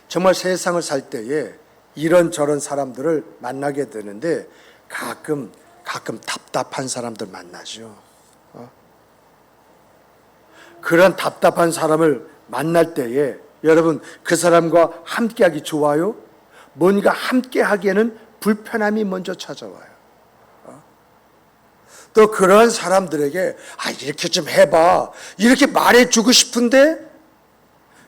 정말 세상을 살 때에 이런저런 사람들을 만나게 되는데 가끔 답답한 사람들 만나죠. 그런 답답한 사람을 만날 때에 여러분, 그 사람과 함께하기 좋아요? 뭔가 함께하기에는 불편함이 먼저 찾아와요. 또 그런 사람들에게 이렇게 좀 해봐, 이렇게 말해주고 싶은데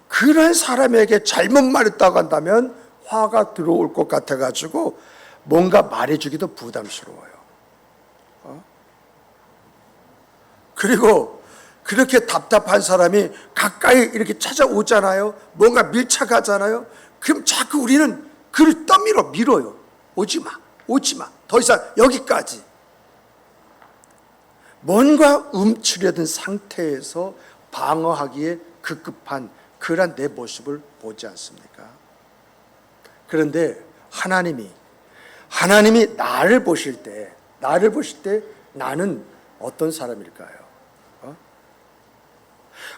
그런 사람에게 잘못 말했다고 한다면 화가 들어올 것 같아가지고 뭔가 말해주기도 부담스러워요. 그리고 그렇게 답답한 사람이 가까이 이렇게 찾아오잖아요. 뭔가 밀착하잖아요. 그럼 자꾸 우리는 그를 밀어요. 오지 마. 더 이상 여기까지. 뭔가 움츠려든 상태에서 방어하기에 급급한 그런 내 모습을 보지 않습니까? 그런데 하나님이 나를 보실 때 나는 어떤 사람일까요?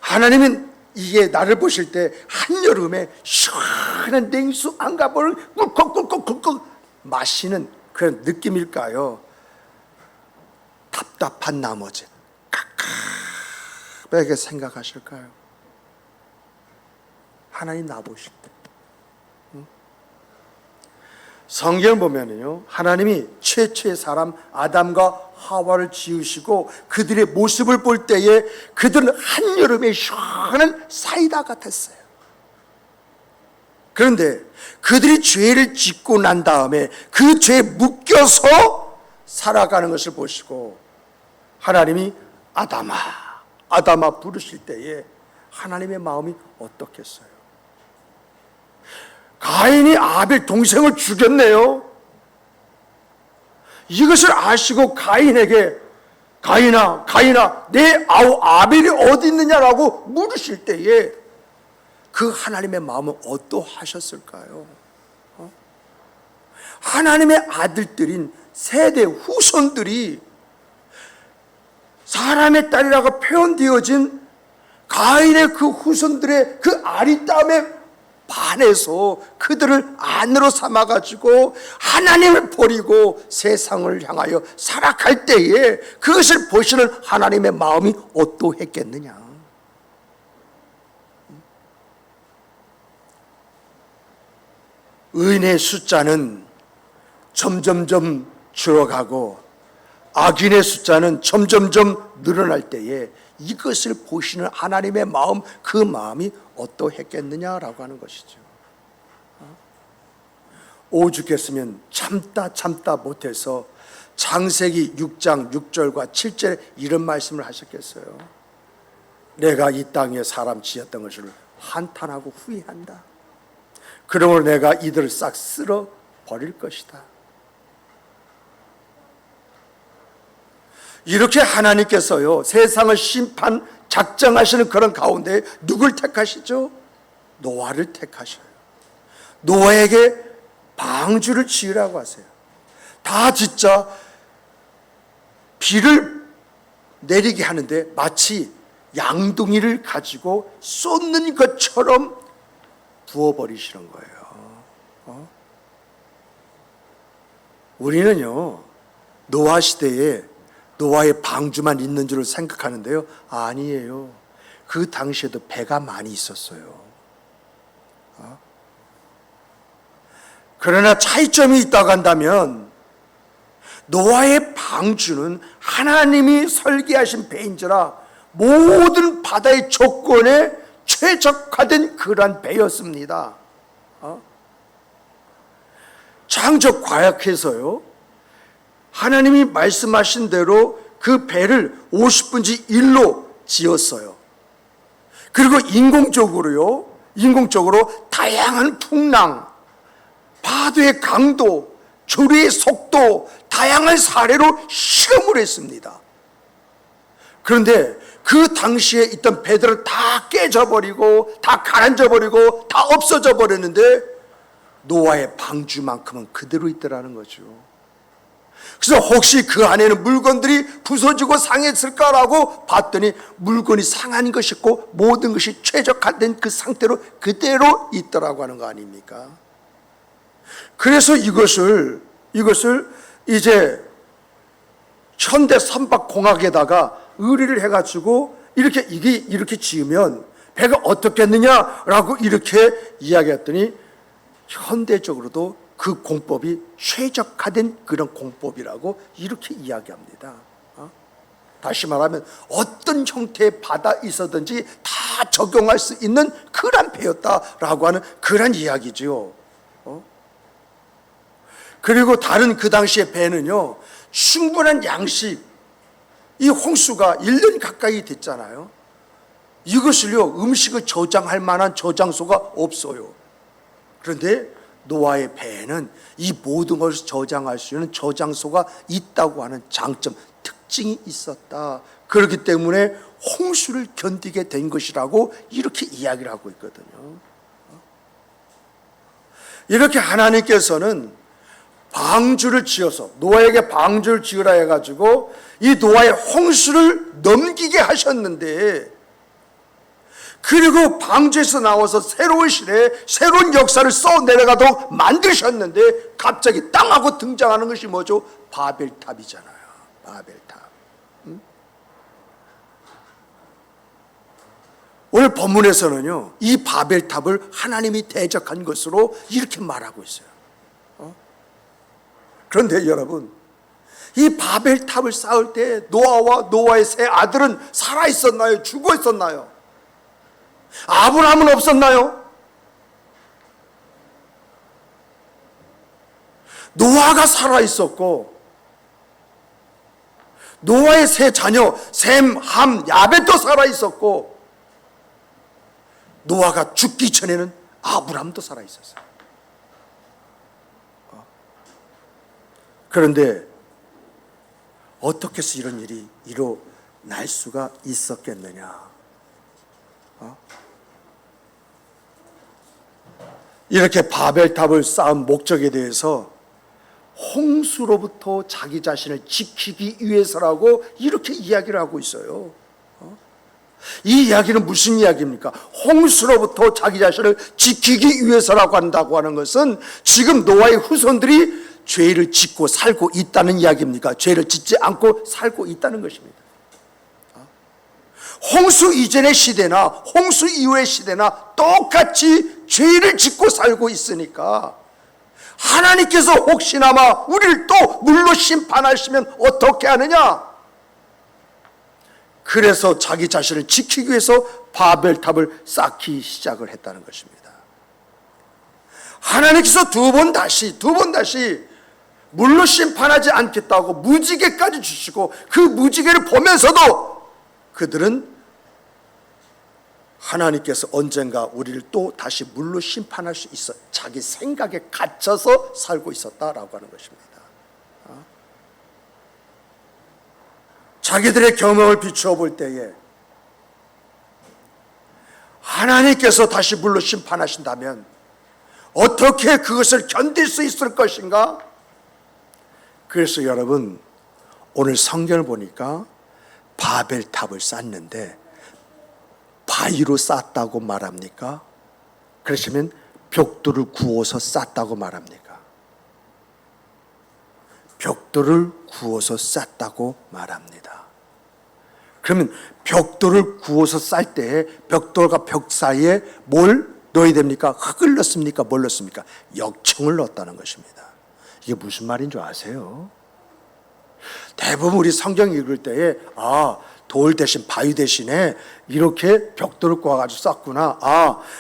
하나님은 이게 나를 보실 때 한여름에 시원한 냉수 한 가보를 꿀꺽꿀꺽 마시는 그런 느낌일까요? 답답한 나머지 깝깝하게 생각하실까요? 하나님 나 보실 때 성경을 보면요, 하나님이 최초의 사람 아담과 하와를 지으시고 그들의 모습을 볼 때에 그들은 한여름에 시원한 사이다 같았어요. 그런데 그들이 죄를 짓고 난 다음에 그 죄에 묶여서 살아가는 것을 보시고 하나님이 아담아 부르실 때에 하나님의 마음이 어떻겠어요? 가인이 아벨 동생을 죽였네요. 이것을 아시고 가인에게 가인아 내 아우 아벨이 어디 있느냐라고 물으실 때에 그 하나님의 마음은 어떠하셨을까요? 하나님의 아들들인 세대 후손들이 사람의 딸이라고 표현되어진 가인의 그 후손들의 그 아리따움에 반해서 그들을 안으로 삼아가지고 하나님을 버리고 세상을 향하여 살아갈 때에 그것을 보시는 하나님의 마음이 어떠했겠느냐. 의인의 숫자는 점점점 줄어가고 악인의 숫자는 점점점 늘어날 때에 이것을 보시는 하나님의 마음, 그 마음이 어떠했겠느냐라고 하는 것이죠. 오죽했으면 참다 못해서 창세기 6장 6절과 7절에 이런 말씀을 하셨겠어요. 내가 이 땅에 사람 지었던 것을 한탄하고 후회한다. 그러므로 내가 이들을 싹 쓸어 버릴 것이다. 이렇게 하나님께서요, 세상을 심판 작정하시는 그런 가운데 누굴 택하시죠? 노아를 택하셔요. 노아에게 방주를 지으라고 하세요. 다 진짜 비를 내리게 하는데 마치 양동이를 가지고 쏟는 것처럼 부어버리시는 거예요. 우리는요, 노아 시대에 노아의 방주만 있는 줄 생각하는데요, 아니에요. 그 당시에도 배가 많이 있었어요. 그러나 차이점이 있다고 한다면 노아의 방주는 하나님이 설계하신 배인지라 모든 바다의 조건에 최적화된 그러한 배였습니다. 창조 과학에서요, 하나님이 말씀하신 대로 그 배를 50분지 1로 지었어요. 그리고 인공적으로 다양한 풍랑, 파도의 강도, 조류의 속도, 다양한 사례로 실험을 했습니다. 그런데 그 당시에 있던 배들을 다 깨져버리고 다 가라앉아버리고 다 없어져 버렸는데 노아의 방주만큼은 그대로 있더라는 거죠. 그래서 혹시 그 안에는 물건들이 부서지고 상했을까라고 봤더니 물건이 상한 것이 있고 모든 것이 최적화된 그 상태로 그대로 있더라고 하는 거 아닙니까? 그래서 이것을 이제 현대 선박공학에다가 의뢰를 해가지고 이렇게 지으면 배가 어떻겠느냐라고 이렇게 이야기했더니 현대적으로도 그 공법이 최적화된 그런 공법이라고 이렇게 이야기합니다. 다시 말하면 어떤 형태의 바다 있어든지 다 적용할 수 있는 그런 배였다라고 하는 그런 이야기죠. 그리고 다른 그 당시의 배는요, 충분한 양식, 이 홍수가 1년 가까이 됐잖아요. 이것을요, 음식을 저장할 만한 저장소가 없어요. 그런데 노아의 배에는 이 모든 것을 저장할 수 있는 저장소가 있다고 하는 장점, 특징이 있었다. 그렇기 때문에 홍수를 견디게 된 것이라고 이렇게 이야기를 하고 있거든요. 이렇게 하나님께서는 방주를 지어서 노아에게 방주를 지으라 해가지고 이 노아의 홍수를 넘기게 하셨는데, 그리고 방주에서 나와서 새로운 시대에 새로운 역사를 써 내려가도록 만드셨는데 갑자기 땅하고 등장하는 것이 뭐죠? 바벨탑이잖아요. 바벨탑. 오늘 본문에서는요, 이 바벨탑을 하나님이 대적한 것으로 이렇게 말하고 있어요. 그런데 여러분, 이 바벨탑을 쌓을 때 노아와 노아의 세 아들은 살아 있었나요? 죽어 있었나요? 아브라함은 없었나요? 노아가 살아 있었고, 노아의 세 자녀 셈, 함, 야벳도 살아 있었고, 노아가 죽기 전에는 아브라함도 살아 있었어요. 그런데 어떻게 해서 이런 일이 일어날 수가 있었겠느냐? 이렇게 바벨탑을 쌓은 목적에 대해서 홍수로부터 자기 자신을 지키기 위해서라고 이렇게 이야기를 하고 있어요. 이 이야기는 무슨 이야기입니까? 홍수로부터 자기 자신을 지키기 위해서라고 한다고 하는 것은 지금 노아의 후손들이 죄를 짓고 살고 있다는 이야기입니까? 죄를 짓지 않고 살고 있다는 것입니다. 홍수 이전의 시대나 홍수 이후의 시대나 똑같이 죄를 짓고 살고 있으니까 하나님께서 혹시나마 우리를 또 물로 심판하시면 어떻게 하느냐? 그래서 자기 자신을 지키기 위해서 바벨탑을 쌓기 시작을 했다는 것입니다. 하나님께서 두 번 다시 물로 심판하지 않겠다고 무지개까지 주시고, 그 무지개를 보면서도 그들은 하나님께서 언젠가 우리를 또 다시 물로 심판할 수 있어 자기 생각에 갇혀서 살고 있었다라고 하는 것입니다. 자기들의 경험을 비추어 볼 때에 하나님께서 다시 물로 심판하신다면 어떻게 그것을 견딜 수 있을 것인가? 그래서 여러분, 오늘 성경을 보니까 바벨탑을 쌓는데 바위로 쌓았다고 말합니까? 그러시면 벽돌을 구워서 쌓았다고 말합니까? 벽돌을 구워서 쌓았다고 말합니다. 그러면 벽돌을 구워서 쌀 때 벽돌과 벽 사이에 뭘 넣어야 됩니까? 흙을 넣습니까? 뭘 넣습니까? 역청을 넣었다는 것입니다. 이게 무슨 말인 줄 아세요? 대부분 우리 성경 읽을 때에 돌 대신 바위 대신에 이렇게 벽돌을 꼬아가지고 쌓구나.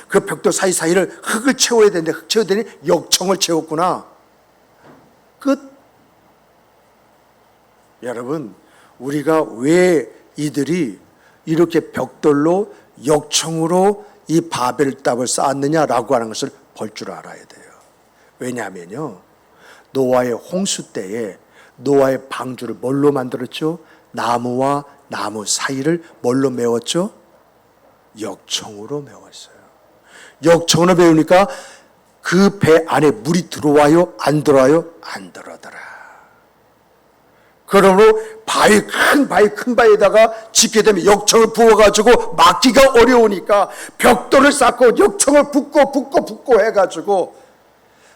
그 벽돌 사이사이를 흙을 채워야 되는데 흙 채워야 되니 역청을 채웠구나. 끝. 여러분, 우리가 왜 이들이 이렇게 벽돌로 역청으로 이 바벨탑을 쌓았느냐라고 하는 것을 볼 줄 알아야 돼요. 왜냐하면요, 노아의 홍수 때에 노아의 방주를 뭘로 만들었죠? 나무와 나무 사이를 뭘로 메웠죠? 역청으로 메웠어요. 역청으로 메우니까 그 배 안에 물이 들어와요? 안 들어와요? 안 들어오더라. 그러므로 큰 바위에다가 짓게 되면 역청을 부어가지고 막기가 어려우니까 벽돌을 쌓고 역청을 붓고 해가지고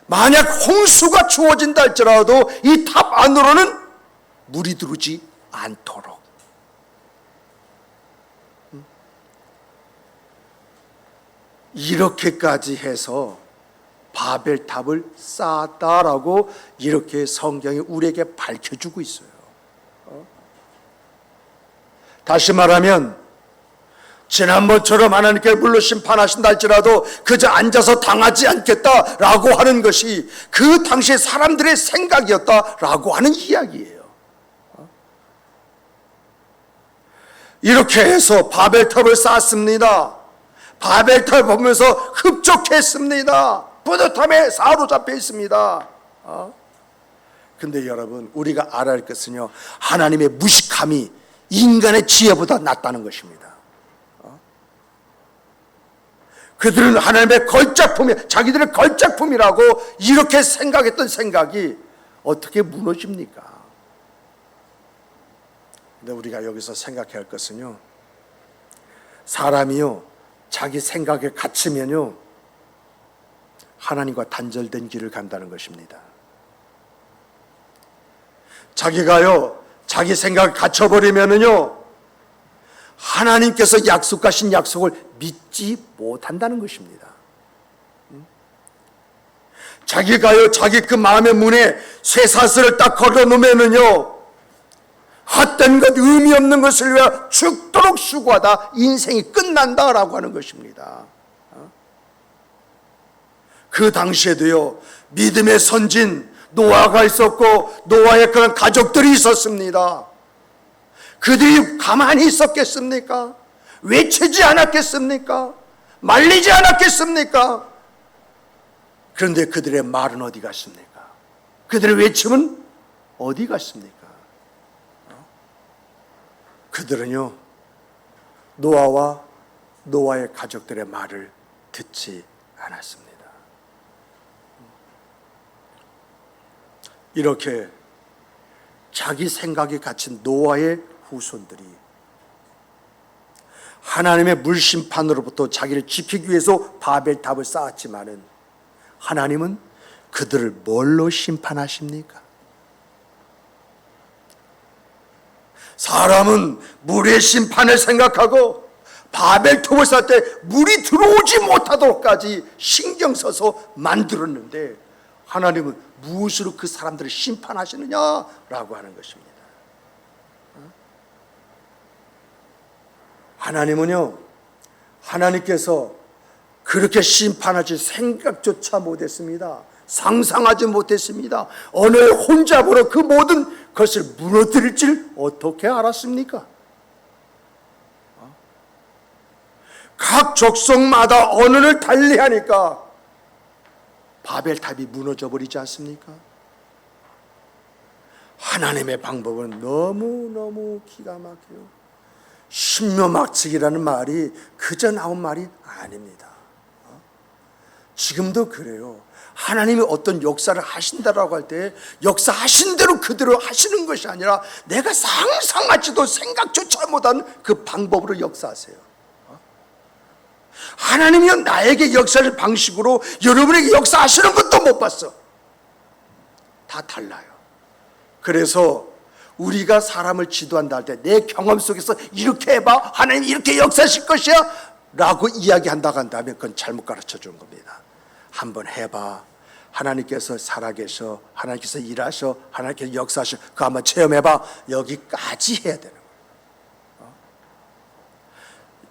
만약 홍수가 주어진다 할지라도 이 탑 안으로는 물이 들어오지 않도록. 이렇게까지 해서 바벨탑을 쌓았다라고 이렇게 성경이 우리에게 밝혀주고 있어요. 다시 말하면 지난번처럼 하나님께 물로 심판하신다 할지라도 그저 앉아서 당하지 않겠다라고 하는 것이 그 당시의 사람들의 생각이었다라고 하는 이야기예요. 이렇게 해서 바벨탑을 쌓았습니다. 바벨탑을 보면서 흡족했습니다. 뿌듯함에 사로잡혀 있습니다. 근데 여러분, 우리가 알아야 할 것은요, 하나님의 무식함이 인간의 지혜보다 낫다는 것입니다. 그들은 하나님의 걸작품이, 자기들의 걸작품이라고 이렇게 생각했던 생각이 어떻게 무너집니까? 근데 우리가 여기서 생각해야 할 것은요, 사람이요, 자기 생각에 갇히면요, 하나님과 단절된 길을 간다는 것입니다. 자기가요, 자기 생각에 갇혀버리면은요, 하나님께서 약속하신 약속을 믿지 못한다는 것입니다. 자기가요, 자기 그 마음의 문에 쇠사슬을 딱 걸어놓으면은요, 헛된 것, 의미 없는 것을 위하여 죽도록 수고하다 인생이 끝난다라고 하는 것입니다. 그 당시에도요, 믿음의 선진 노아가 있었고 노아의 그런 가족들이 있었습니다. 그들이 가만히 있었겠습니까? 외치지 않았겠습니까? 말리지 않았겠습니까? 그런데 그들의 말은 어디 갔습니까? 그들의 외침은 어디 갔습니까? 그들은요, 노아와 노아의 가족들의 말을 듣지 않았습니다. 이렇게 자기 생각에 갇힌 노아의 후손들이 하나님의 물심판으로부터 자기를 지키기 위해서 바벨탑을 쌓았지만은 하나님은 그들을 뭘로 심판하십니까? 사람은 물의 심판을 생각하고 바벨탑을 쌓을 때 물이 들어오지 못하도록까지 신경 써서 만들었는데 하나님은 무엇으로 그 사람들을 심판하시느냐라고 하는 것입니다. 하나님은요, 하나님께서 그렇게 심판하실 생각조차 못했습니다. 상상하지 못했습니다. 어느 혼잡으로 그 모든 것을 무너뜨릴 줄 어떻게 알았습니까? 각 족속마다 언어를 달리하니까 바벨탑이 무너져 버리지 않습니까? 하나님의 방법은 너무너무 기가 막혀요. 신묘막측이라는 말이 그저 나온 말이 아닙니다. 지금도 그래요. 하나님이 어떤 역사를 하신다라고 할 때 역사하신 대로 그대로 하시는 것이 아니라 내가 상상하지도 생각조차 못한 그 방법으로 역사하세요. 하나님이 나에게 역사를 방식으로 여러분에게 역사하시는 것도 못 봤어. 다 달라요. 그래서 우리가 사람을 지도한다 할 때 내 경험 속에서 이렇게 해봐, 하나님이 이렇게 역사하실 것이야 라고 이야기한다고 한다면 그건 잘못 가르쳐 주는 겁니다. 한번 해봐. 하나님께서 살아계셔, 하나님께서 일하셔, 하나님께서 역사하셔, 그거 한번 체험해봐. 여기까지 해야 되는 거예요.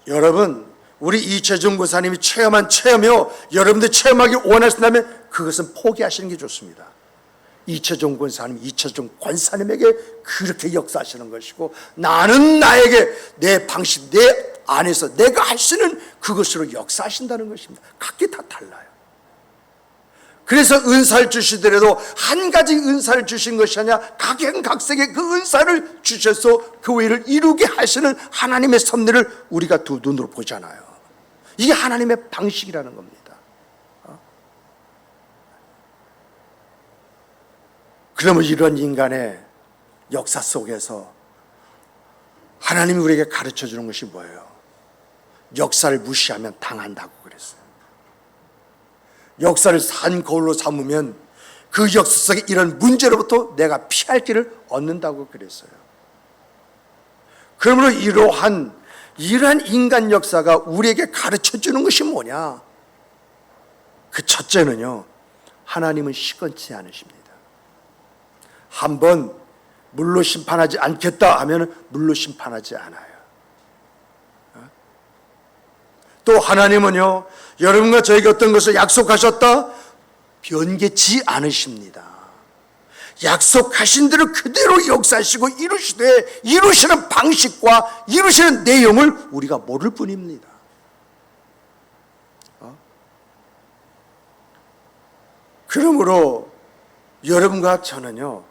여러분, 우리 이채종 권사님이 체험한 체험이요, 여러분들 체험하기 원하신다면 그것은 포기하시는 게 좋습니다. 이채종 권사님, 이채종 권사님에게 그렇게 역사하시는 것이고, 나는 나에게 내 방식, 내 안에서 내가 할 수 있는 그것으로 역사하신다는 것입니다. 각기 다 달라요. 그래서 은사를 주시더라도 한 가지 은사를 주신 것이 아니라 각양각색의 그 은사를 주셔서 교회를 이루게 하시는 하나님의 섭리를 우리가 두 눈으로 보잖아요. 이게 하나님의 방식이라는 겁니다. 그러면 이런 인간의 역사 속에서 하나님이 우리에게 가르쳐 주는 것이 뭐예요? 역사를 무시하면 당한다고 그랬어요. 역사를 산 거울로 삼으면 그 역사 속에 이런 문제로부터 내가 피할 길을 얻는다고 그랬어요. 그러므로 이러한 인간 역사가 우리에게 가르쳐 주는 것이 뭐냐? 그 첫째는요, 하나님은 시건치 않으십니다. 한번 물로 심판하지 않겠다 하면 물로 심판하지 않아요. 또 하나님은요, 여러분과 저에게 어떤 것을 약속하셨다? 변개치 않으십니다. 약속하신 대로 그대로 역사하시고 이루시는 방식과 이루시는 내용을 우리가 모를 뿐입니다. 그러므로 여러분과 저는요,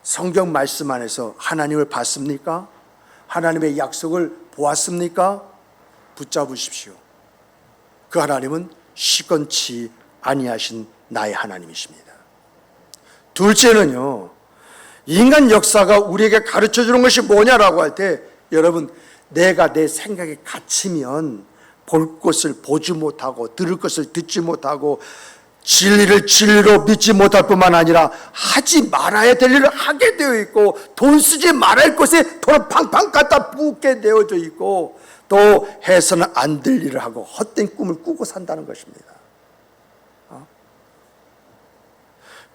성경 말씀 안에서 하나님을 봤습니까? 하나님의 약속을 보았습니까? 붙잡으십시오. 그 하나님은 시건치 아니하신 나의 하나님이십니다. 둘째는요, 인간 역사가 우리에게 가르쳐 주는 것이 뭐냐라고 할 때, 여러분, 내가 내 생각에 갇히면 볼 것을 보지 못하고 들을 것을 듣지 못하고 진리를 진리로 믿지 못할 뿐만 아니라 하지 말아야 될 일을 하게 되어 있고, 돈 쓰지 말아야 할 것에 돈을 팡팡 갖다 붓게 되어져 있고, 또 해서는 안 될 일을 하고 헛된 꿈을 꾸고 산다는 것입니다.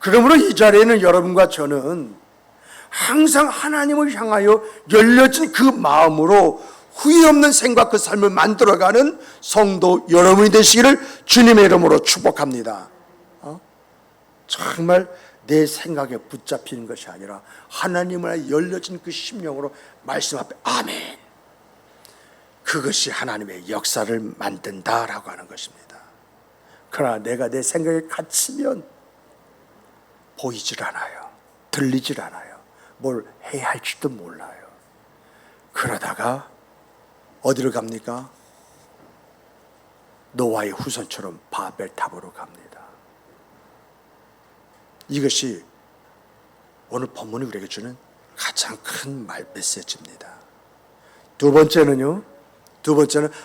그러므로 이 자리에는 여러분과 저는 항상 하나님을 향하여 열려진 그 마음으로 후회 없는 생각, 그 삶을 만들어가는 성도 여러분이 되시기를 주님의 이름으로 축복합니다. 정말 내 생각에 붙잡히는 것이 아니라 하나님을 열려진 그 심령으로 말씀 앞에 아멘, 그것이 하나님의 역사를 만든다라고 하는 것입니다. 그러나 내가 내 생각에 갇히면 보이질 않아요. 들리질 않아요. 뭘 해야 할지도 몰라요. 그러다가 어디로 갑니까? 노아의 후손처럼 바벨탑으로 갑니다. 이것이 오늘 본문이 우리에게 주는 가장 큰 메시지입니다. 두 번째는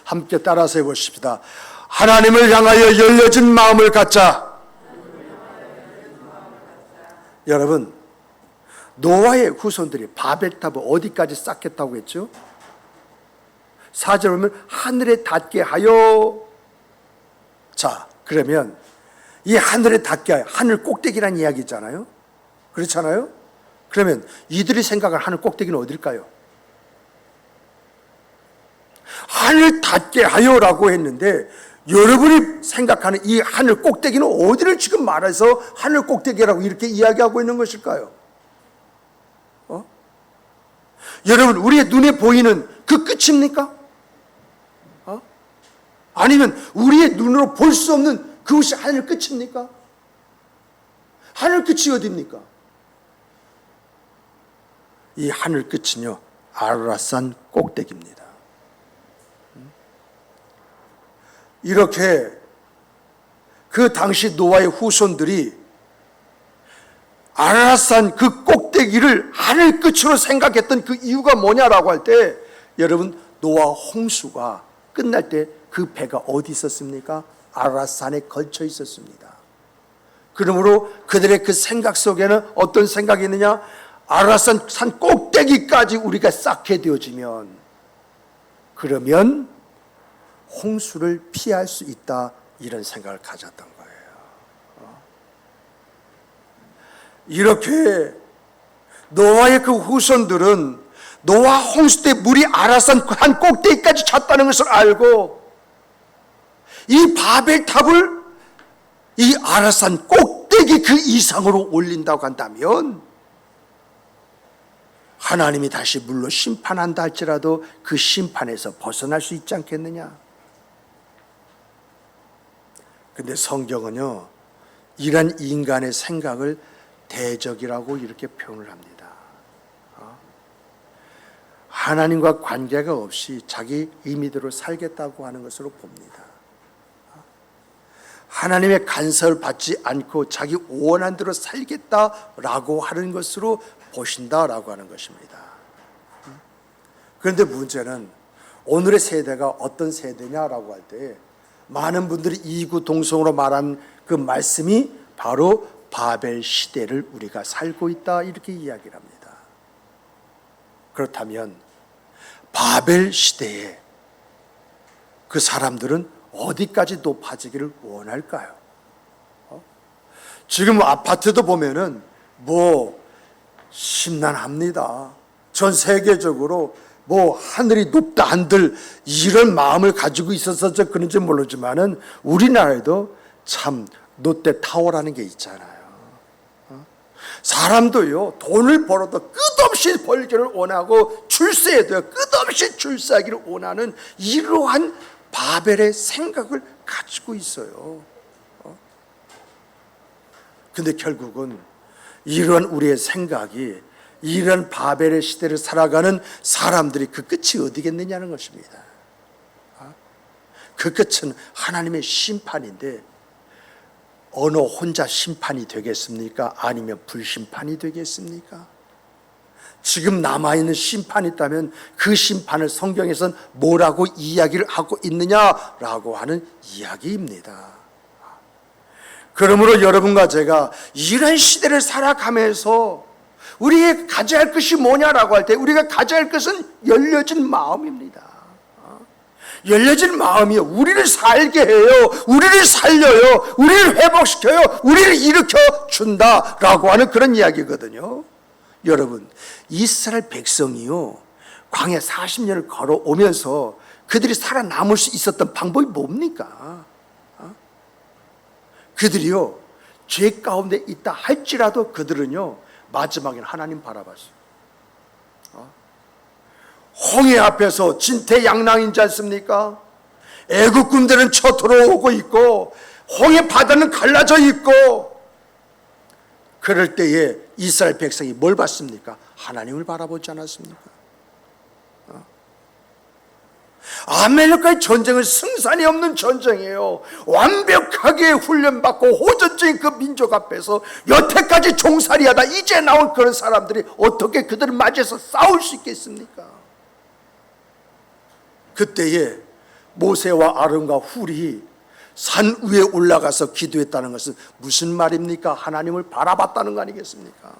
함께 따라서 해보십시다. 하나님을 향하여 열려진 마음을 갖자. 여러분, 노아의 후손들이 바벨탑을 어디까지 쌓겠다고 했죠? 4절 보면 하늘에 닿게 하여. 자, 그러면 이 하늘에 닿게 하여, 하늘 꼭대기라는 이야기 있잖아요. 그렇잖아요? 그러면 이들이 생각할 하늘 꼭대기는 어딜까요? 하늘 닿게 하여라고 했는데, 여러분이 생각하는 이 하늘 꼭대기는 어디를 지금 말해서 하늘 꼭대기라고 이렇게 이야기하고 있는 것일까요? 여러분, 우리의 눈에 보이는 그 끝입니까? 아니면 우리의 눈으로 볼 수 없는 그것이 하늘 끝입니까? 하늘 끝이 어디입니까? 이 하늘 끝은요, 아라산 꼭대기입니다. 이렇게 그 당시 노아의 후손들이 아라산 그 꼭대기를 하늘 끝으로 생각했던 그 이유가 뭐냐라고 할 때, 여러분, 노아 홍수가 끝날 때 그 배가 어디 있었습니까? 아라산에 걸쳐 있었습니다. 그러므로 그들의 그 생각 속에는 어떤 생각이 있느냐? 아라산 산 꼭대기까지 우리가 쌓게 되어지면, 그러면 홍수를 피할 수 있다, 이런 생각을 가졌던 거예요. 이렇게 노아의 그 후손들은 노아 홍수 때 물이 아라산 한 꼭대기까지 찼다는 것을 알고, 이 바벨탑을 이 아라산 꼭대기 그 이상으로 올린다고 한다면 하나님이 다시 물로 심판한다 할지라도 그 심판에서 벗어날 수 있지 않겠느냐? 근데 성경은요, 이런 인간의 생각을 대적이라고 이렇게 표현을 합니다. 하나님과 관계가 없이 자기 의미대로 살겠다고 하는 것으로 봅니다. 하나님의 간섭을 받지 않고 자기 원한 대로 살겠다라고 하는 것으로 보신다라고 하는 것입니다. 그런데 문제는 오늘의 세대가 어떤 세대냐라고 할 때 많은 분들이 이구동성으로 말한 그 말씀이 바로 바벨 시대를 우리가 살고 있다 이렇게 이야기를 합니다. 그렇다면 바벨 시대에 그 사람들은 어디까지 높아지기를 원할까요? 지금 아파트도 보면은 뭐 심란합니다. 전 세계적으로 뭐 하늘이 높다 한들 이런 마음을 가지고 있어서 그런지 모르지만은 우리나라에도 참 롯데타워라는 게 있잖아요. 사람도요 돈을 벌어도 끝없이 벌기를 원하고 출세해도 끝없이 출세하기를 원하는 이러한 바벨의 생각을 가지고 있어요. 근데 결국은 이러한 우리의 생각이 이런 바벨의 시대를 살아가는 사람들이 그 끝이 어디겠느냐는 것입니다. 그 끝은 하나님의 심판인데 어느 혼자 심판이 되겠습니까? 아니면 불심판이 되겠습니까? 지금 남아있는 심판이 있다면 그 심판을 성경에서는 뭐라고 이야기를 하고 있느냐라고 하는 이야기입니다. 그러므로 여러분과 제가 이런 시대를 살아가면서 우리가 가져야 할 것이 뭐냐라고 할 때 우리가 가져야 할 것은 열려진 마음입니다. 열려진 마음이요. 우리를 살게 해요. 우리를 살려요. 우리를 회복시켜요. 우리를 일으켜 준다라고 하는 그런 이야기거든요. 여러분, 이스라엘 백성이요. 광야 40년을 걸어오면서 그들이 살아남을 수 있었던 방법이 뭡니까? 그들이요. 죄 가운데 있다 할지라도 그들은요. 마지막에는 하나님 바라봤어요. 홍해 앞에서 진퇴양난이지 않습니까? 애국 군대는 쳐 들어오고 있고 홍해 바다는 갈라져 있고 그럴 때에 이스라엘 백성이 뭘 봤습니까? 하나님을 바라보지 않았습니까? 아말렉과의 전쟁은 승산이 없는 전쟁이에요. 완벽하게 훈련받고 호전적인 그 민족 앞에서 여태까지 종살이하다 이제 나온 그런 사람들이 어떻게 그들을 맞이해서 싸울 수 있겠습니까? 그때에 모세와 아론과 훌이 산 위에 올라가서 기도했다는 것은 무슨 말입니까? 하나님을 바라봤다는 거 아니겠습니까?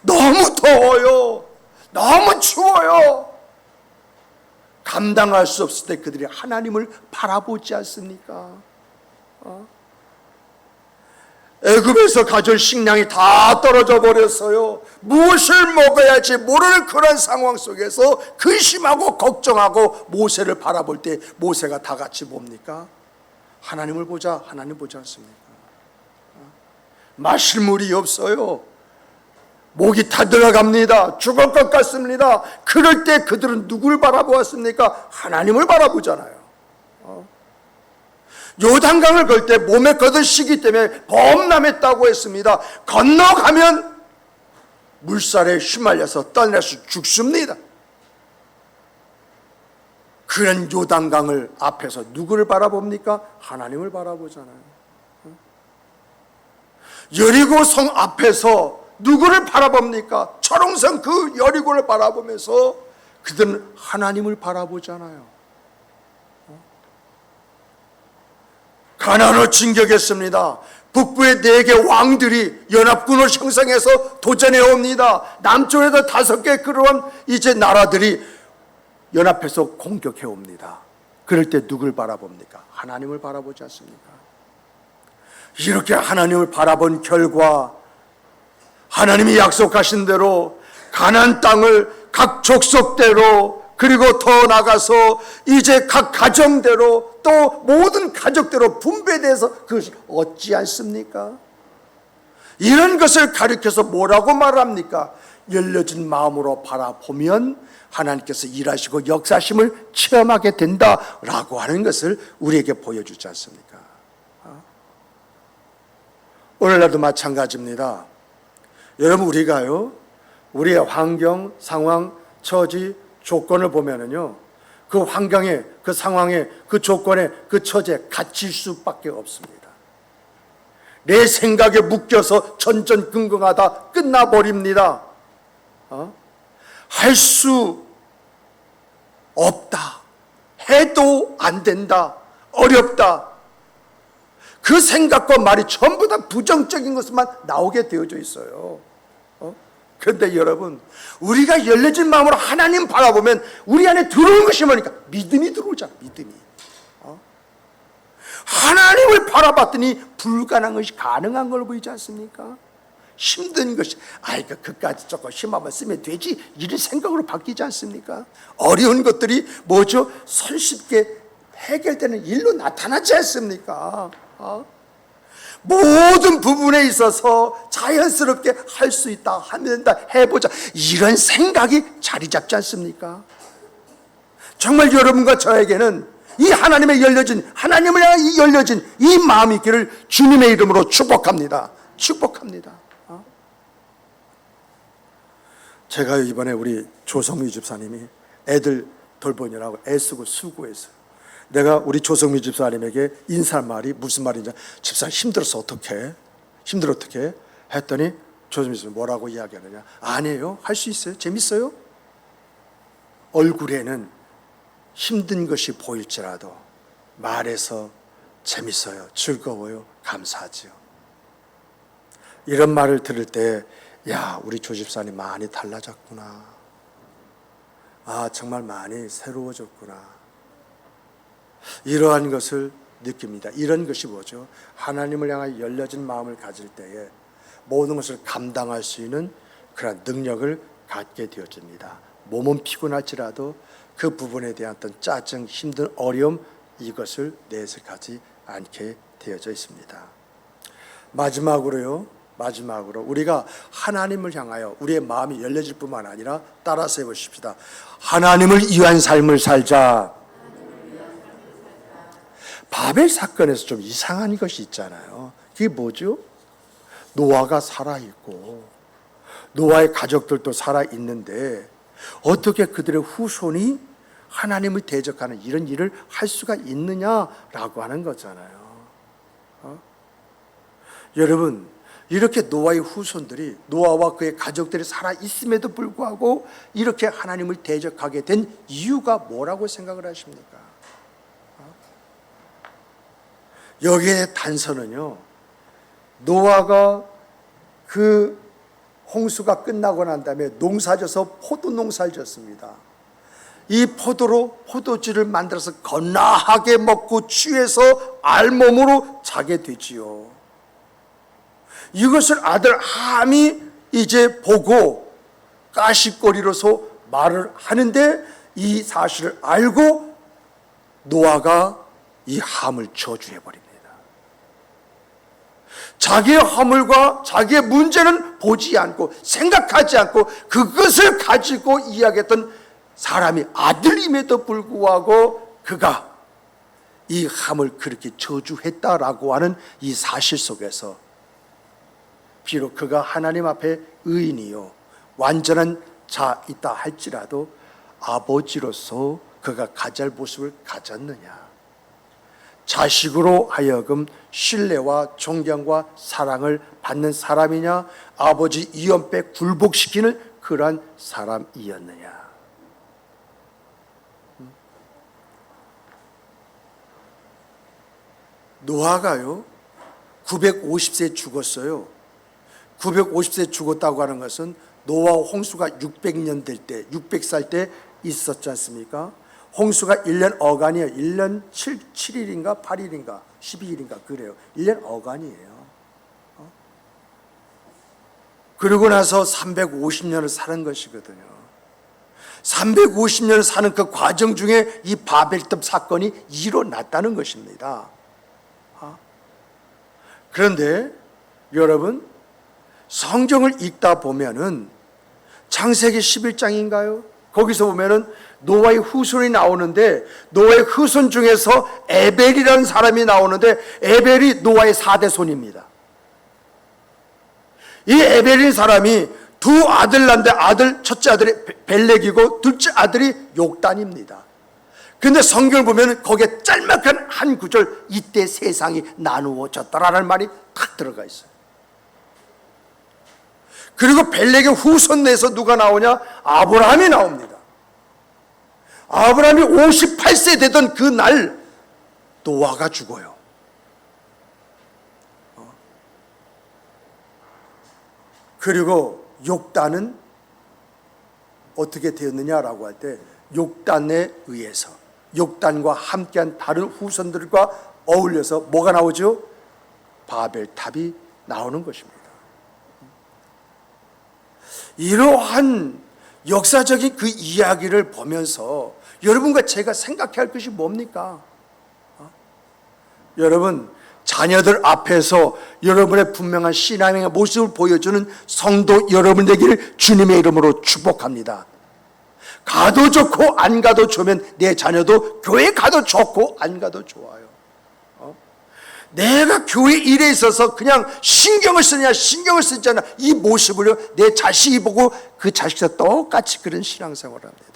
너무 더워요. 너무 추워요. 감당할 수 없을 때 그들이 하나님을 바라보지 않습니까? 애굽에서 가져온 식량이 다 떨어져 버렸어요. 무엇을 먹어야지 모르는 그런 상황 속에서 근심하고 걱정하고 모세를 바라볼 때 모세가 다 같이 뭡니까? 하나님을 보자. 하나님 보지 않습니까? 마실 물이 없어요. 목이 다 들어갑니다. 죽을 것 같습니다. 그럴 때 그들은 누구를 바라보았습니까? 하나님을 바라보잖아요. 요단강을 걸 때 몸에 거듭시기 때문에 범람했다고 했습니다. 건너가면 물살에 휘말려서 떠내려서 죽습니다. 그런 요단강을 앞에서 누구를 바라봅니까? 하나님을 바라보잖아요. 여리고 성 앞에서 누구를 바라봅니까? 철옹성 그 여리고를 바라보면서 그들은 하나님을 바라보잖아요. 가나안을 진격했습니다. 북부의 4개 왕들이 연합군을 형성해서 도전해 옵니다. 남쪽에도 5개 그러한 이제 나라들이 연합해서 공격해 옵니다. 그럴 때 누굴 바라봅니까? 하나님을 바라보지 않습니까? 이렇게 하나님을 바라본 결과 하나님이 약속하신 대로 가나안 땅을 각 족속대로 그리고 더 나가서 이제 각 가정대로 또 모든 가족대로 분배돼서 그것을 얻지 않습니까? 이런 것을 가리켜서 뭐라고 말합니까? 열려진 마음으로 바라보면 하나님께서 일하시고 역사심을 체험하게 된다라고 하는 것을 우리에게 보여주지 않습니까? 오늘날도 마찬가지입니다. 여러분 우리가요 우리의 환경, 상황, 처지, 조건을 보면은요 그 환경에, 그 상황에, 그 조건에, 그 처지에 갇힐 수밖에 없습니다. 내 생각에 묶여서 전전긍긍하다 끝나버립니다. 할 수 없다. 해도 안 된다. 어렵다. 그 생각과 말이 전부 다 부정적인 것만 나오게 되어져 있어요. 그런데 여러분, 우리가 열려진 마음으로 하나님 바라보면 우리 안에 들어오는 것이 뭐니까? 믿음이 들어오잖아. 믿음이. 하나님을 바라봤더니 불가능한 것이 가능한 걸 보이지 않습니까? 힘든 것이 그까지 조금 힘한번 쓰면 되지, 이런 생각으로 바뀌지 않습니까? 어려운 것들이 뭐죠? 손쉽게 해결되는 일로 나타나지 않습니까? 모든 부분에 있어서 자연스럽게 할 수 있다, 하면 된다, 해보자, 이런 생각이 자리 잡지 않습니까? 정말 여러분과 저에게는 이 하나님의 열려진, 하나님을 향해 열려진 이 마음이 있기를 주님의 이름으로 축복합니다. 축복합니다. 제가 이번에 우리 조성미 집사님이 애들 돌보느라고 애쓰고 수고했어요. 내가 우리 조성미 집사님에게 인사할 말이 무슨 말인지, 집사님 힘들어서 어떡해? 힘들어 어떡해? 했더니 조성미 집사님 뭐라고 이야기하느냐? 아니에요. 할 수 있어요. 재밌어요. 얼굴에는 힘든 것이 보일지라도 말해서 재밌어요. 즐거워요. 감사하지요. 이런 말을 들을 때, 야, 우리 조 집사님 많이 달라졌구나. 정말 많이 새로워졌구나. 이러한 것을 느낍니다. 이런 것이 뭐죠? 하나님을 향하여 열려진 마음을 가질 때에 모든 것을 감당할 수 있는 그런 능력을 갖게 되어집니다. 몸은 피곤할지라도 그 부분에 대한 어떤 짜증, 힘든 어려움, 이것을 내색하지 않게 되어져 있습니다. 마지막으로 우리가 하나님을 향하여 우리의 마음이 열려질 뿐만 아니라 따라서 해보십시다. 하나님을 위한 삶을 살자. 바벨 사건에서 좀 이상한 것이 있잖아요. 그게 뭐죠? 노아가 살아있고 노아의 가족들도 살아있는데 어떻게 그들의 후손이 하나님을 대적하는 이런 일을 할 수가 있느냐라고 하는 거잖아요. 여러분, 이렇게 노아의 후손들이, 노아와 그의 가족들이 살아있음에도 불구하고 이렇게 하나님을 대적하게 된 이유가 뭐라고 생각을 하십니까? 여기에 단서는요, 노아가 그 홍수가 끝나고 난 다음에 농사져서 포도 농사를 졌습니다. 이 포도로 포도주를 만들어서 건나하게 먹고 취해서 알몸으로 자게 되지요. 이것을 아들 함이 이제 보고 가시거리로서 말을 하는데, 이 사실을 알고 노아가 이 함을 저주해 버립니다. 자기의 허물과 자기의 문제는 보지 않고 생각하지 않고 그것을 가지고 이야기했던 사람이 아들임에도 불구하고 그가 이 함을 그렇게 저주했다라고 하는 이 사실 속에서 비록 그가 하나님 앞에 의인이요 완전한 자이다 할지라도 아버지로서 그가 가질 모습을 가졌느냐, 자식으로 하여금 신뢰와 존경과 사랑을 받는 사람이냐, 아버지 이연배 굴복시키는 그러한 사람이었느냐. 노아가요 950세에 죽었어요. 950세에 죽었다고 하는 것은 노아 홍수가 600년 될 때, 600살 때 있었지 않습니까? 홍수가 1년 어간이에요. 1년 7일인가 8일인가 12일인가 그래요. 1년 어간이에요. 그러고 나서 350년을 사는 것이거든요. 350년을 사는 그 과정 중에 이 바벨탑 사건이 일어났다는 것입니다. 그런데 여러분, 성경을 읽다 보면은 창세기 11장인가요? 거기서 보면은 노아의 후손이 나오는데, 노아의 후손 중에서 에벨이라는 사람이 나오는데, 에벨이 노아의 4대 손입니다. 이 에벨인 사람이 두 아들 낳는데 첫째 아들이 벨렉이고 둘째 아들이 욕단입니다. 그런데 성경을 보면 거기에 짤막한 한 구절, 이때 세상이 나누어졌다라는 말이 탁 딱 들어가 있어요. 그리고 벨렉의 후손 내에서 누가 나오냐? 아브라함이 나옵니다. 아브라함이 58세 되던 그 날 노아가 죽어요. 그리고 욕단은 어떻게 되었느냐라고 할 때 욕단에 의해서 욕단과 함께한 다른 후손들과 어울려서 뭐가 나오죠? 바벨탑이 나오는 것입니다. 이러한 역사적인 그 이야기를 보면서 여러분과 제가 생각해야 할 것이 뭡니까? 여러분, 자녀들 앞에서 여러분의 분명한 신앙의 모습을 보여주는 성도 여러분 되기를 주님의 이름으로 축복합니다. 가도 좋고 안 가도 좋으면 내 자녀도 교회 가도 좋고 안 가도 좋아요. 내가 교회 일에 있어서 그냥 신경을 쓰냐 신경을 쓰지 않냐 이 모습을 내 자식이 보고 그 자식과 똑같이 그런 신앙생활을 합니다.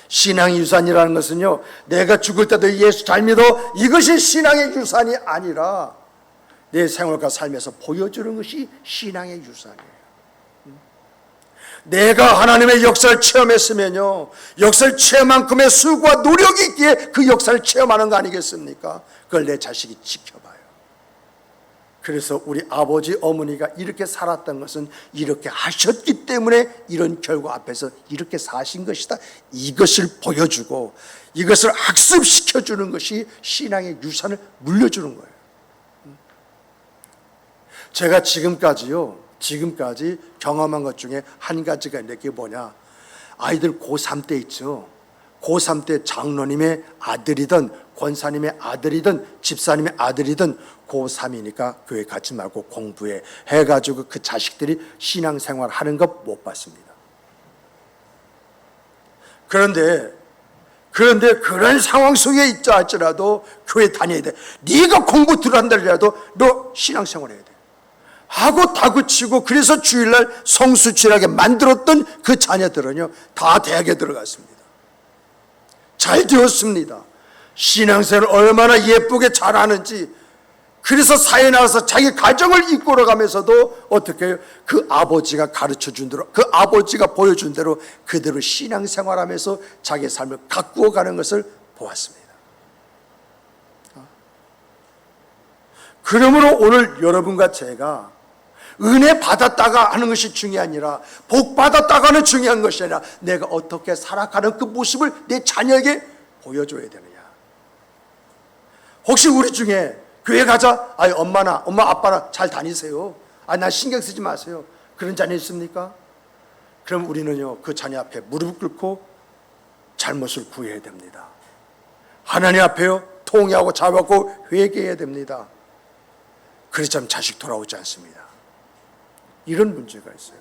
신앙의 유산이라는 것은요, 내가 죽을 때도 예수 잘 믿어 이것이 신앙의 유산이 아니라 내 생활과 삶에서 보여주는 것이 신앙의 유산이에요. 내가 하나님의 역사를 체험했으면요, 역사를 체험만큼의 수고와 노력이 있기에 그 역사를 체험하는 거 아니겠습니까? 그걸 내 자식이 지켜봐요. 그래서 우리 아버지 어머니가 이렇게 살았던 것은 이렇게 하셨기 때문에 이런 결과 앞에서 이렇게 사신 것이다, 이것을 보여주고 이것을 학습시켜주는 것이 신앙의 유산을 물려주는 거예요. 제가 지금까지 경험한 것 중에 한 가지가 있는데 그게 뭐냐, 아이들 고3 때 있죠. 고3 때 장로님의 아들이든 권사님의 아들이든 집사님의 아들이든 고3이니까 교회 가지 말고 공부해 해가지고 그 자식들이 신앙생활 하는 것 못 봤습니다. 그런데 그런 상황 속에 있자 할지라도 교회 다녀야 돼. 네가 공부 들어간다 하더라도 너 신앙생활 해야 돼 하고 다그치고, 그래서 주일날 성수치하게 만들었던 그 자녀들은요 다 대학에 들어갔습니다. 잘 되었습니다. 신앙생활을 얼마나 예쁘게 잘하는지. 그래서 사회에 나와서 자기 가정을 이끌어가면서도 어떻게 해요? 그 아버지가 가르쳐준 대로, 그 아버지가 보여준 대로 그대로 신앙생활하면서 자기 삶을 가꾸어가는 것을 보았습니다. 그러므로 오늘 여러분과 제가 은혜 받았다가 하는 것이 중요한 게 아니라, 복 받았다가 하는 중요한 것이 아니라 내가 어떻게 살아가는 그 모습을 내 자녀에게 보여줘야 되느냐. 혹시 우리 중에 교회 가자, 엄마 아빠나 잘 다니세요, 난 신경 쓰지 마세요, 그런 자녀 있습니까? 그럼 우리는요 그 자녀 앞에 무릎 꿇고 잘못을 구해야 됩니다. 하나님 앞에요 통회하고 잡았고 회개해야 됩니다. 그렇지 않으면 자식 돌아오지 않습니다. 이런 문제가 있어요.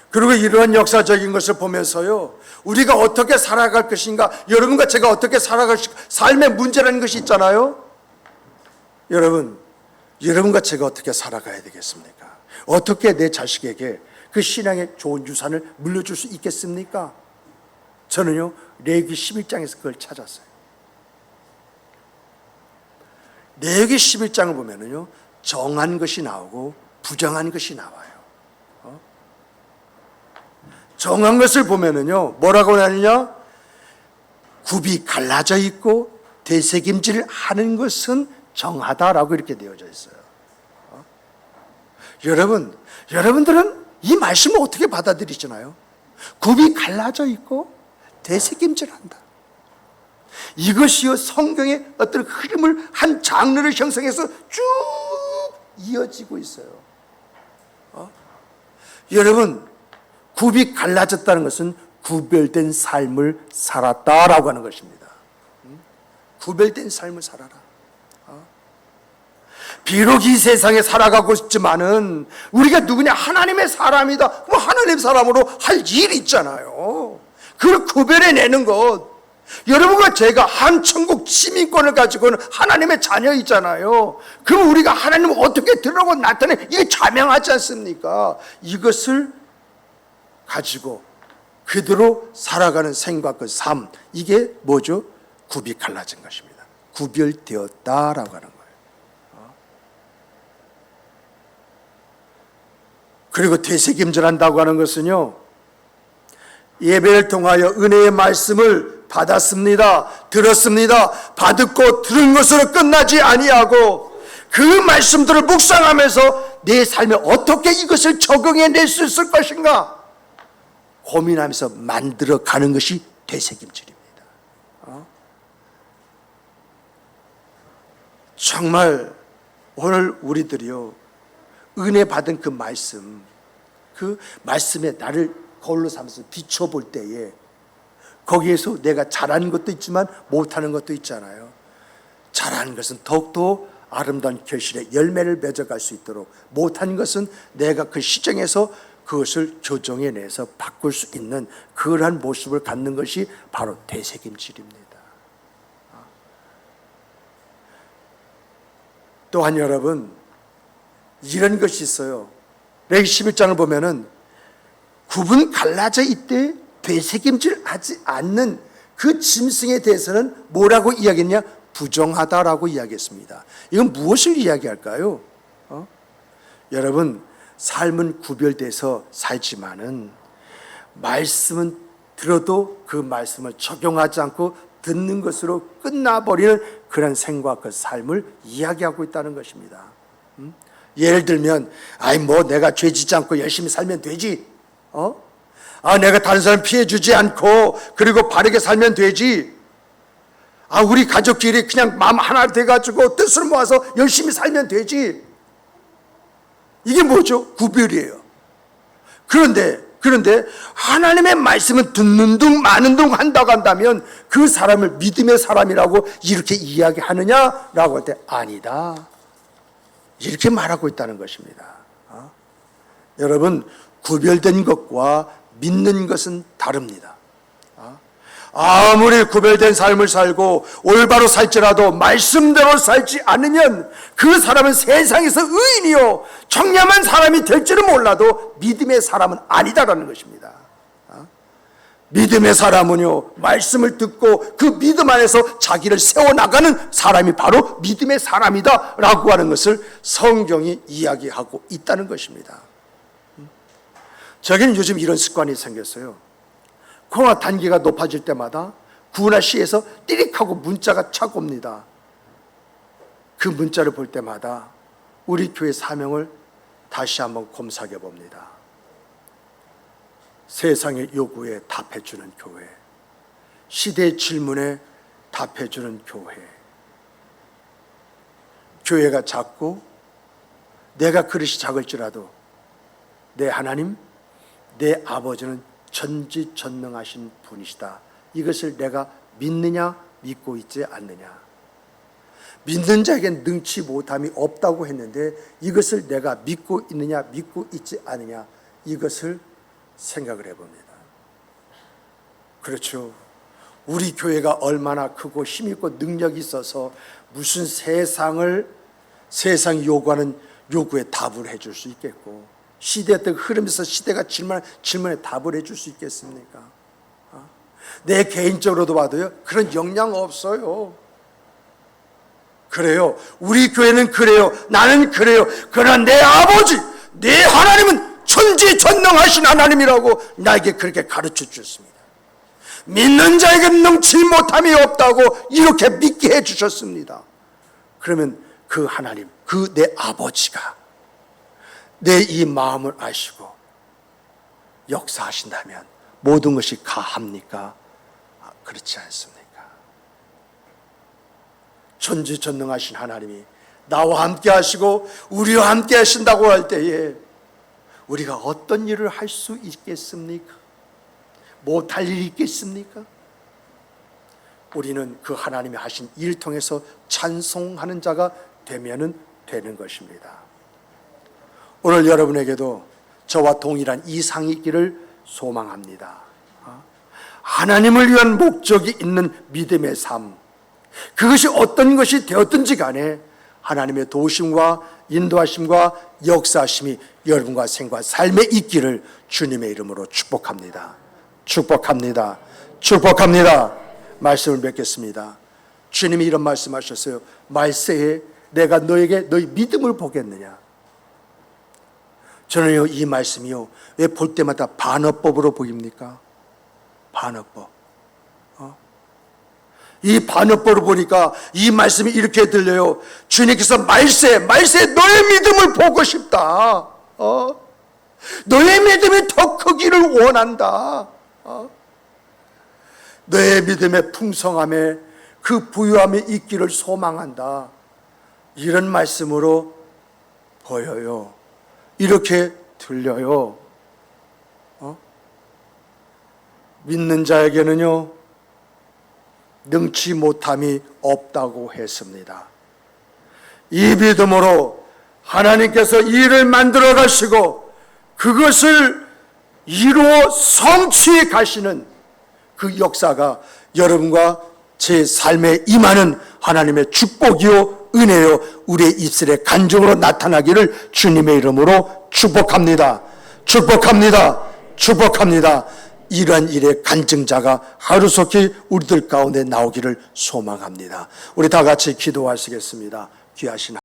그리고 이러한 역사적인 것을 보면서요, 우리가 어떻게 살아갈 것인가, 여러분과 제가 어떻게 살아갈 것인가, 삶의 문제라는 것이 있잖아요. 여러분과 제가 어떻게 살아가야 되겠습니까? 어떻게 내 자식에게 그 신앙의 좋은 유산을 물려줄 수 있겠습니까? 저는요 레위기 11장에서 그걸 찾았어요. 레위기 11장을 보면은요 정한 것이 나오고 부정한 것이 나와요. 정한 것을 보면은요 뭐라고 하느냐, 굽이 갈라져 있고 되새김질 하는 것은 정하다라고 이렇게 되어져 있어요. 여러분들은 이 말씀을 어떻게 받아들이시나요? 굽이 갈라져 있고 되새김질한다. 이것이요 성경의 어떤 흐름을, 한 장르를 형성해서 쭉 이어지고 있어요. 여러분, 굽이 갈라졌다는 것은 구별된 삶을 살았다라고 하는 것입니다. 구별된 삶을 살아라. 비록 이 세상에 살아가고 있지만은 우리가 누구냐, 하나님의 사람이다. 뭐 하나님 사람으로 할 일이 있잖아요. 그걸 구별해내는 것. 여러분과 제가 한 천국 시민권을 가지고는 하나님의 자녀이잖아요. 그럼 우리가 하나님을 어떻게 드러나고 나타내, 이게 자명하지 않습니까? 이것을 가지고 그대로 살아가는 생각과 삶, 이게 뭐죠? 굽이 갈라진 것입니다. 구별되었다라고 하는 거예요. 그리고 되새김질한다고 하는 것은요, 예배를 통하여 은혜의 말씀을 받았습니다, 들었습니다, 받았고 들은 것으로 끝나지 아니하고 그 말씀들을 묵상하면서 내 삶에 어떻게 이것을 적용해낼 수 있을 것인가 고민하면서 만들어가는 것이 되새김질입니다. 정말 오늘 우리들이요, 은혜 받은 그 말씀에 나를 거울로 삼아서 비춰볼 때에 거기에서 내가 잘하는 것도 있지만 못하는 것도 있잖아요. 잘하는 것은 더욱더 아름다운 결실의 열매를 맺어갈 수 있도록, 못하는 것은 내가 그 시정에서 그것을 교정해내서 바꿀 수 있는 그러한 모습을 갖는 것이 바로 되새김질입니다. 또한 여러분, 이런 것이 있어요. 레위기 11장을 보면은 구분 갈라져 있되 되새김질 하지 않는 그 짐승에 대해서는 뭐라고 이야기했냐? 부정하다라고 이야기했습니다. 이건 무엇을 이야기할까요? 여러분, 삶은 구별돼서 살지만은 말씀은 들어도 그 말씀을 적용하지 않고 듣는 것으로 끝나버리는 그런 생각, 그 삶을 이야기하고 있다는 것입니다. 예를 들면, 내가 죄 짓지 않고 열심히 살면 되지. 내가 다른 사람 피해 주지 않고 그리고 바르게 살면 되지. 우리 가족끼리 그냥 마음 하나 돼가지고 뜻을 모아서 열심히 살면 되지. 이게 뭐죠? 구별이에요. 그런데 하나님의 말씀은 듣는 둥 마는 둥 한다고 한다면 그 사람을 믿음의 사람이라고 이렇게 이야기하느냐라고 할 때 아니다, 이렇게 말하고 있다는 것입니다. 여러분, 구별된 것과 믿는 것은 다릅니다. 아무리 구별된 삶을 살고 올바로 살지라도 말씀대로 살지 않으면 그 사람은 세상에서 의인이요 청렴한 사람이 될지는 몰라도 믿음의 사람은 아니다라는 것입니다. 믿음의 사람은요, 말씀을 듣고 그 믿음 안에서 자기를 세워나가는 사람이 바로 믿음의 사람이다라고 하는 것을 성경이 이야기하고 있다는 것입니다. 저기는 요즘 이런 습관이 생겼어요. 코로나 단계가 높아질 때마다 구나 시에서 띠릭하고 문자가 착 옵니다. 그 문자를 볼 때마다 우리 교회 사명을 다시 한번 곰삭여 봅니다. 세상의 요구에 답해주는 교회, 시대의 질문에 답해주는 교회. 교회가 작고 내가 그릇이 작을지라도 내 하나님, 내 아버지는 전지전능하신 분이시다, 이것을 내가 믿느냐 믿고 있지 않느냐. 믿는 자에겐 능치 못함이 없다고 했는데 이것을 내가 믿고 있느냐 믿고 있지 않느냐, 이것을 생각을 해봅니다. 그렇죠. 우리 교회가 얼마나 크고 힘있고 능력이 있어서 무슨 세상이 요구하는 요구에 답을 해줄 수 있겠고, 시대의 흐름에서 시대가 질문에 답을 해줄 수 있겠습니까? 내 개인적으로도 봐도요, 그런 역량 없어요. 그래요. 우리 교회는 그래요. 나는 그래요. 그러나 내 아버지, 내 하나님은 천지전능하신 하나님이라고 나에게 그렇게 가르쳐 주셨습니다. 믿는 자에게 능치 못함이 없다고 이렇게 믿게 해 주셨습니다. 그러면 그 하나님, 그 내 아버지가 내 이 마음을 아시고 역사하신다면 모든 것이 가합니까? 그렇지 않습니까? 천지전능하신 하나님이 나와 함께 하시고 우리와 함께 하신다고 할 때에 우리가 어떤 일을 할 수 있겠습니까? 못할 일이 있겠습니까? 우리는 그 하나님이 하신 일을 통해서 찬송하는 자가 되면은 되는 것입니다. 오늘 여러분에게도 저와 동일한 이상이 있기를 소망합니다. 하나님을 위한 목적이 있는 믿음의 삶, 그것이 어떤 것이 되었든지 간에 하나님의 도우심과 인도하심과 역사하심이 여러분과 생과 삶에 있기를 주님의 이름으로 축복합니다. 축복합니다. 축복합니다. 말씀을 맺겠습니다. 주님이 이런 말씀하셨어요. 말세에 내가 너에게 너희 믿음을 보겠느냐. 저는요, 이 말씀이요, 왜 볼 때마다 반어법으로 보입니까? 반어법. 이 반어법으로 보니까 이 말씀이 이렇게 들려요. 주님께서 말세 너의 믿음을 보고 싶다. 너의 믿음이 더 크기를 원한다. 너의 믿음의 풍성함에 그 부유함이 있기를 소망한다. 이런 말씀으로 보여요. 이렇게 들려요. 믿는 자에게는요, 능치 못함이 없다고 했습니다. 이 믿음으로 하나님께서 일을 만들어 가시고 그것을 이루어 성취해 가시는 그 역사가 여러분과 제 삶에 임하는 하나님의 축복이요 은혜요 우리의 입술에 간증으로 나타나기를 주님의 이름으로 축복합니다. 축복합니다. 축복합니다. 이러한 일의 간증자가 하루속히 우리들 가운데 나오기를 소망합니다. 우리 다 같이 기도하시겠습니다. 귀하신